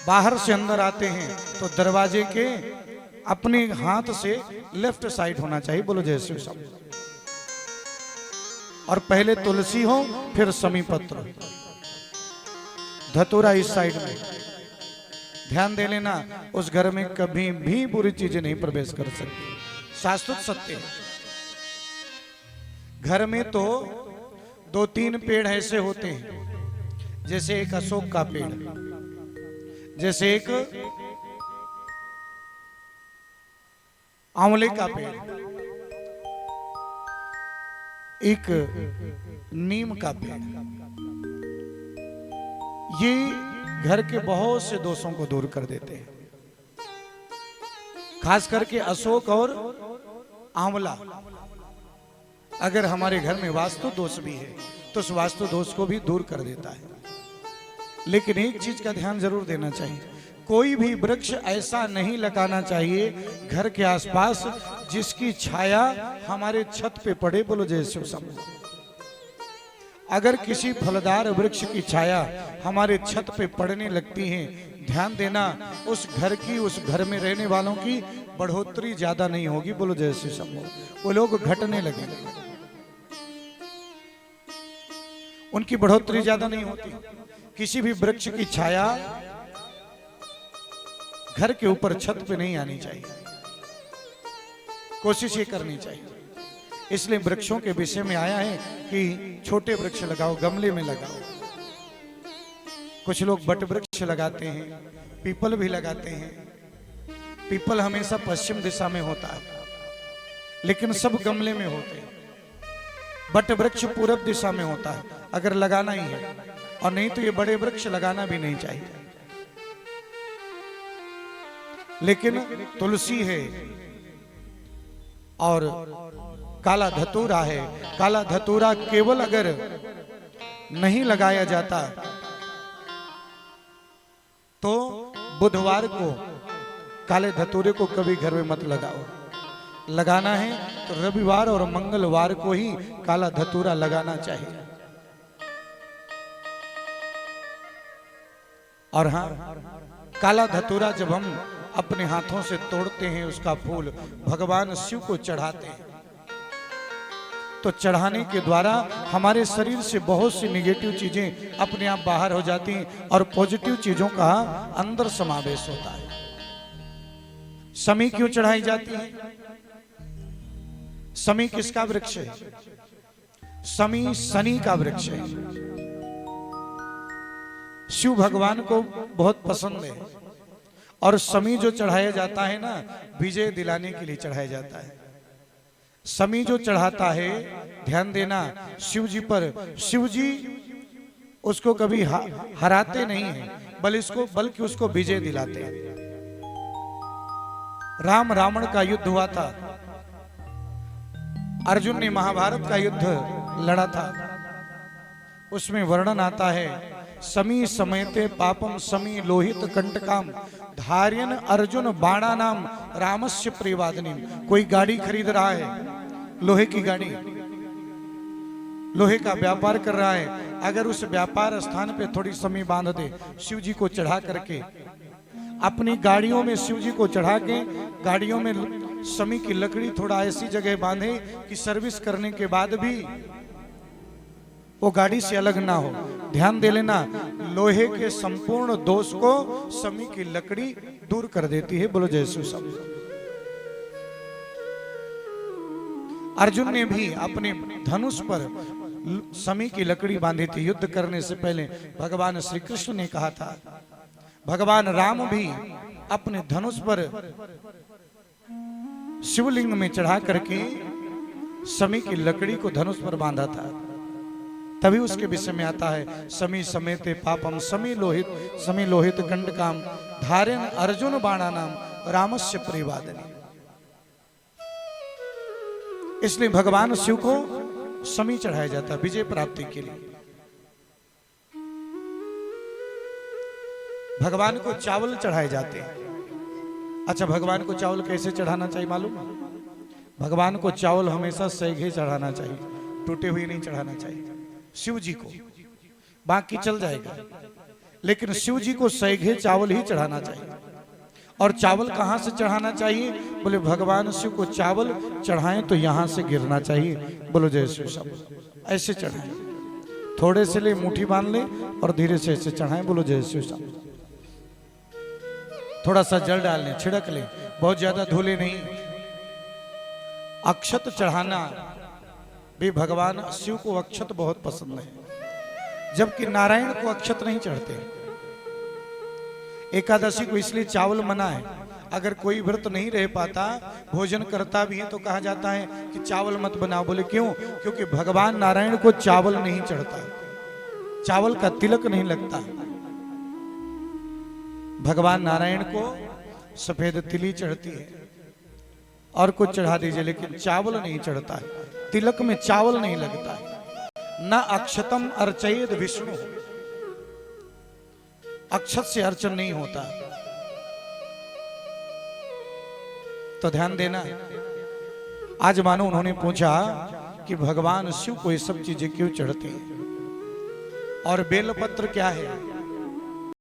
बाहर से अंदर आते हैं तो दरवाजे के अपने हाथ से लेफ्ट साइड होना चाहिए, बोलो जय श्री राम। और पहले तुलसी हो फिर समी पत्र, धतूरा इस साइड में। ध्यान दे लेना, उस घर में कभी भी बुरी चीजें नहीं प्रवेश कर सकती, शाश्वत सत्य है। घर में तो 2-3 पेड़ ऐसे होते हैं, जैसे एक अशोक का पेड़, जैसे एक आंवले का पेड़, एक नीम का पेड़। ये घर के बहुत से दोषों को दूर कर देते हैं, खास करके अशोक और आंवला। अगर हमारे घर में वास्तु दोष भी है तो उस वास्तु दोष को भी दूर कर देता है। लेकिन एक चीज का ध्यान जरूर देना चाहिए, कोई भी वृक्ष ऐसा नहीं लगाना चाहिए घर के आसपास जिसकी छाया हमारे छत पे पड़े, बोलो जय शिव शंभू। अगर किसी फलदार वृक्ष की छाया हमारे छत पे पड़ने लगती है, ध्यान देना उस घर की, उस घर में रहने वालों की बढ़ोतरी ज्यादा नहीं होगी, बोलो जय श्री शंभू। वो लोग घटने लगेंगे, उनकी बढ़ोतरी ज्यादा नहीं होती। किसी भी वृक्ष की छाया घर के ऊपर छत पे नहीं आनी चाहिए, कोशिश ये करनी चाहिए। इसलिए वृक्षों के विषय में आया है कि छोटे वृक्ष लगाओ, गमले में लगाओ। कुछ लोग बट वृक्ष लगाते हैं, पीपल भी लगाते हैं। पीपल हमेशा पश्चिम दिशा में होता है, लेकिन सब गमले में होते हैं। बट वृक्ष पूरब दिशा में होता है, अगर लगाना ही है। और नहीं तो ये बड़े वृक्ष लगाना भी नहीं चाहिए। लेकिन तुलसी है और काला धतूरा है। काला धतूरा केवल अगर नहीं लगाया जाता तो बुधवार को काले धतूरे को कभी घर में मत लगाओ। लगाना है तो रविवार और मंगलवार को ही काला धतूरा लगाना चाहिए। और हाँ, काला धतूरा जब हम अपने हाथों से तोड़ते हैं, उसका फूल भगवान शिव को चढ़ाते हैं, तो चढ़ाने के द्वारा हमारे शरीर से बहुत सी निगेटिव चीजें अपने आप बाहर हो जाती हैं और पॉजिटिव चीजों का अंदर समावेश होता है। समी क्यों चढ़ाई जाती है? समी किसका वृक्ष है? समी शनि का वृक्ष है। शिव भगवान को बहुत पसंद है। और समी जो चढ़ाया जाता है ना, विजय दिलाने के लिए चढ़ाया जाता है। समी जो चढ़ाता है, ध्यान देना, शिव जी पर, शिव जी उसको कभी हराते नहीं हैं, बल्कि उसको विजय दिलाते हैं। राम रावण का युद्ध हुआ था, अर्जुन ने महाभारत का युद्ध लड़ा था। उसमें वर्णन आता है, समी समेते पापम समी लोहित कंटकाम धार्यन अर्जुन बाणा नाम रामस्य प्रियवादिनी। कोई गाड़ी खरीद रहा है, लोहे की गाड़ी, लोहे का व्यापार कर रहा है। अगर उस व्यापार स्थान पे थोड़ी समी बांध दे, शिव जी को चढ़ा करके, अपनी गाड़ियों में शिव जी को चढ़ा के गाड़ियों में समी की लकड़ी थोड़ा ऐसी जगह बांधे कि सर्विस करने के बाद भी वो गाड़ी से अलग ना हो। ध्यान दे लेना, लोहे के संपूर्ण दोष को समी की लकड़ी दूर कर देती है, बोलो जय श्री राम। अर्जुन ने भी अपने धनुष पर समी की लकड़ी बांधी थी। युद्ध करने से पहले भगवान श्री कृष्ण ने कहा था, भगवान राम भी अपने धनुष पर शिवलिंग में चढ़ा करके समी की लकड़ी को धनुष पर बांधा था। तभी उसके विषय में आता है, समी समेते पापम समी लोहित कंडकाम धार्यन अर्जुन बाणा नाम रामस्य प्रियवादिनी। इसलिए भगवान शिव को समी चढ़ाया जाता है विजय प्राप्ति के लिए। भगवान को चावल चढ़ाए जाते हैं। अच्छा, भगवान को चावल कैसे चढ़ाना चाहिए मालूम है? भगवान को चावल हमेशा सैघे चढ़ाना चाहिए, टूटे हुए नहीं चढ़ाना चाहिए। शिव जी को बाकी चल जाएगा, लेकिन शिव जी को सैघे चावल ही चढ़ाना चाहिए। और चावल कहाँ से चढ़ाना चाहिए? बोले भगवान शिव को चावल चढ़ाएं तो यहां से गिरना चाहिए। बोलो जय शिव सब। ऐसे चढ़ाएं, थोड़े से ले मुट्ठी बांध ले और धीरे से ऐसे चढ़ाएं। बोलो जय शिव सब। थोड़ा सा जल डाल लें, छिड़क लें, बहुत ज्यादा धूले नहीं। अक्षत चढ़ाना भी भगवान शिव को अक्षत बहुत पसंद है, जबकि नारायण को अक्षत नहीं चढ़ते। एकादशी को इसलिए चावल मना है। अगर कोई व्रत नहीं रह पाता, भोजन करता भी है, तो कहा जाता है कि चावल मत बनाओ। बोले क्यों? क्योंकि भगवान नारायण को चावल नहीं चढ़ता, चावल का तिलक नहीं लगता। भगवान नारायण को सफेद तिली चढ़ती है, और कुछ चढ़ा दीजिए, लेकिन चावल नहीं चढ़ता है। तिलक में चावल नहीं लगता है। न अक्षतम अर्चयेद विष्णु, अक्षत से अर्चन नहीं होता। तो ध्यान देना। आज मानो उन्होंने पूछा कि भगवान शिव को ये सब चीजें क्यों चढ़ती हैं, और बेलपत्र क्या है?